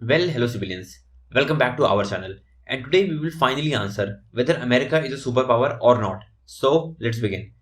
Well, hello civilians. Welcome back to our channel. And today we will finally answer whether America is a superpower or not. So, let's begin.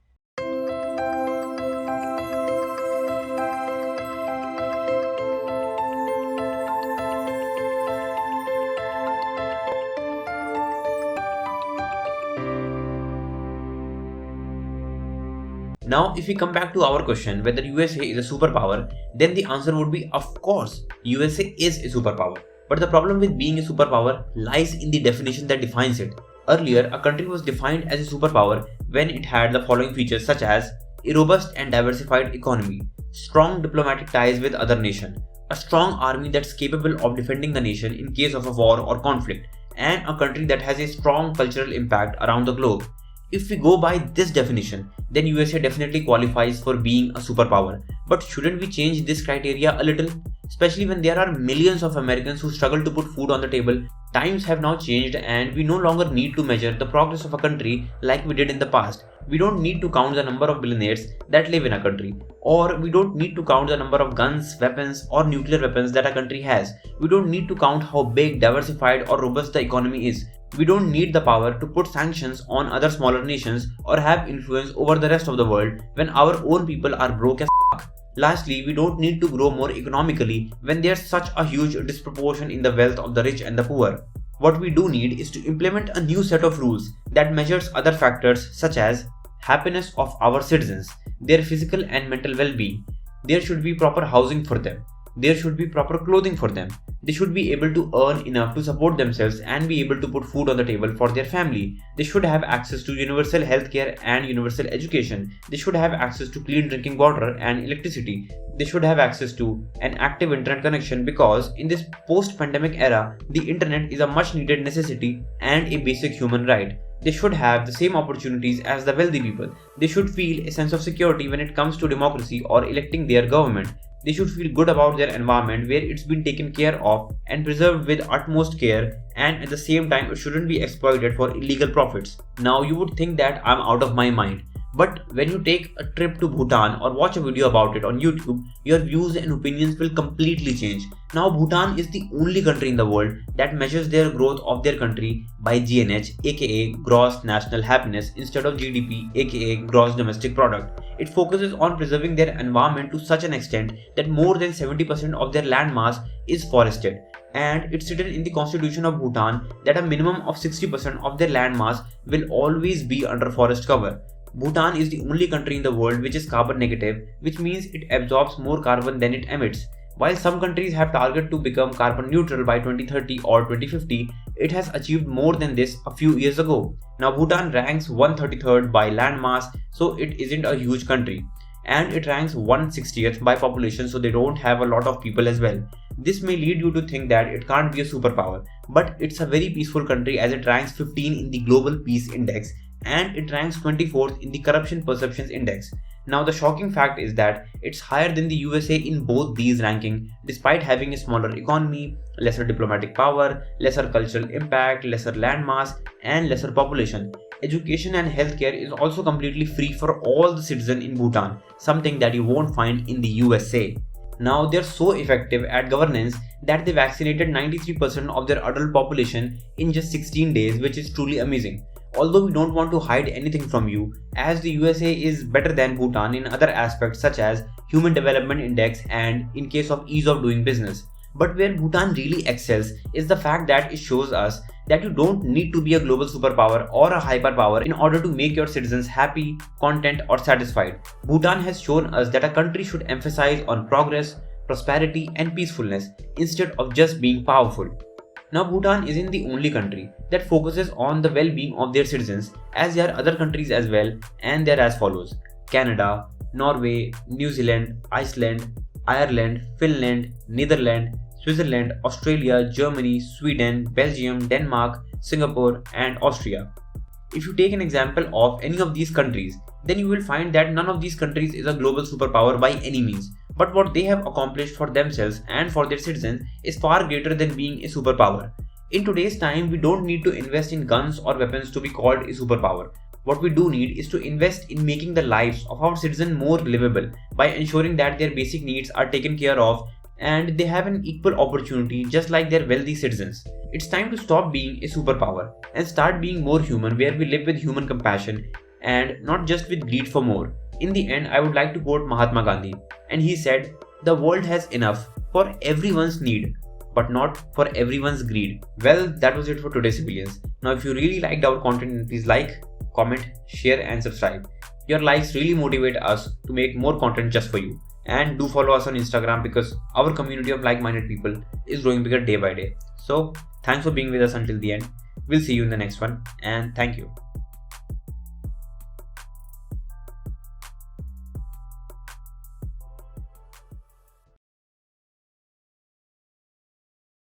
Now, if we come back to our question whether USA is a superpower, then the answer would be of course, USA is a superpower. But the problem with being a superpower lies in the definition that defines it. Earlier, a country was defined as a superpower when it had the following features such as a robust and diversified economy, strong diplomatic ties with other nations, a strong army that's capable of defending the nation in case of a war or conflict, and a country that has a strong cultural impact around the globe. If we go by this definition, then USA definitely qualifies for being a superpower. But shouldn't we change this criteria a little? Especially when there are millions of Americans who struggle to put food on the table. Times have now changed and we no longer need to measure the progress of a country like we did in the past. We don't need to count the number of billionaires that live in a country. Or we don't need to count the number of guns, weapons or nuclear weapons that a country has. We don't need to count how big, diversified or robust the economy is. We don't need the power to put sanctions on other smaller nations or have influence over the rest of the world when our own people are broke as f***. Lastly, we don't need to grow more economically when there's such a huge disproportion in the wealth of the rich and the poor. What we do need is to implement a new set of rules that measures other factors such as happiness of our citizens, their physical and mental well-being. There should be proper housing for them. There should be proper clothing for them. They should be able to earn enough to support themselves and be able to put food on the table for their family. They should have access to universal healthcare and universal education. They should have access to clean drinking water and electricity. They should have access to an active internet connection because in this post-pandemic era, the internet is a much needed necessity and a basic human right. They should have the same opportunities as the wealthy people. They should feel a sense of security when it comes to democracy or electing their government. They should feel good about their environment where it's been taken care of and preserved with utmost care, and at the same time it shouldn't be exploited for illegal profits. Now you would think that I'm out of my mind. But when you take a trip to Bhutan or watch a video about it on YouTube, your views and opinions will completely change. Now Bhutan is the only country in the world that measures their growth of their country by GNH aka Gross National Happiness instead of GDP aka Gross Domestic Product. It focuses on preserving their environment to such an extent that more than 70% of their land mass is forested. And it's written in the constitution of Bhutan that a minimum of 60% of their land mass will always be under forest cover. Bhutan is the only country in the world which is carbon negative, which means it absorbs more carbon than it emits. While some countries have targeted to become carbon neutral by 2030 or 2050, it has achieved more than this a few years ago. Now Bhutan ranks 133rd by land mass, so it isn't a huge country. And it ranks 160th by population, so they don't have a lot of people as well. This may lead you to think that it can't be a superpower, but it's a very peaceful country as it ranks 15 in the Global Peace Index and it ranks 24th in the Corruption Perceptions Index. Now the shocking fact is that it's higher than the USA in both these rankings despite having a smaller economy, lesser diplomatic power, lesser cultural impact, lesser land mass and lesser population. Education and healthcare is also completely free for all the citizens in Bhutan, something that you won't find in the USA. Now they're so effective at governance that they vaccinated 93% of their adult population in just 16 days, which is truly amazing. Although we don't want to hide anything from you, as the USA is better than Bhutan in other aspects such as Human Development Index and in case of ease of doing business. But where Bhutan really excels is the fact that it shows us that you don't need to be a global superpower or a hyperpower in order to make your citizens happy, content or satisfied. Bhutan has shown us that a country should emphasize on progress, prosperity and peacefulness instead of just being powerful. Now Bhutan isn't the only country that focuses on the well-being of their citizens, as there are other countries as well, and they're as follows: Canada, Norway, New Zealand, Iceland, Ireland, Finland, Netherlands, Switzerland, Australia, Germany, Sweden, Belgium, Denmark, Singapore and Austria. If you take an example of any of these countries, then you will find that none of these countries is a global superpower by any means. But what they have accomplished for themselves and for their citizens is far greater than being a superpower. In today's time, we don't need to invest in guns or weapons to be called a superpower. What we do need is to invest in making the lives of our citizens more livable by ensuring that their basic needs are taken care of and they have an equal opportunity just like their wealthy citizens. It's time to stop being a superpower and start being more human, where we live with human compassion and not just with greed for more. In the end, I would like to quote Mahatma Gandhi, and he said, "The world has enough for everyone's need, but not for everyone's greed." Well, that was it for today's CiBillions. Now, if you really liked our content, please like, comment, share, and subscribe. Your likes really motivate us to make more content just for you. And do follow us on Instagram, because our community of like-minded people is growing bigger day by day. So, thanks for being with us until the end. We'll see you in the next one, and thank you.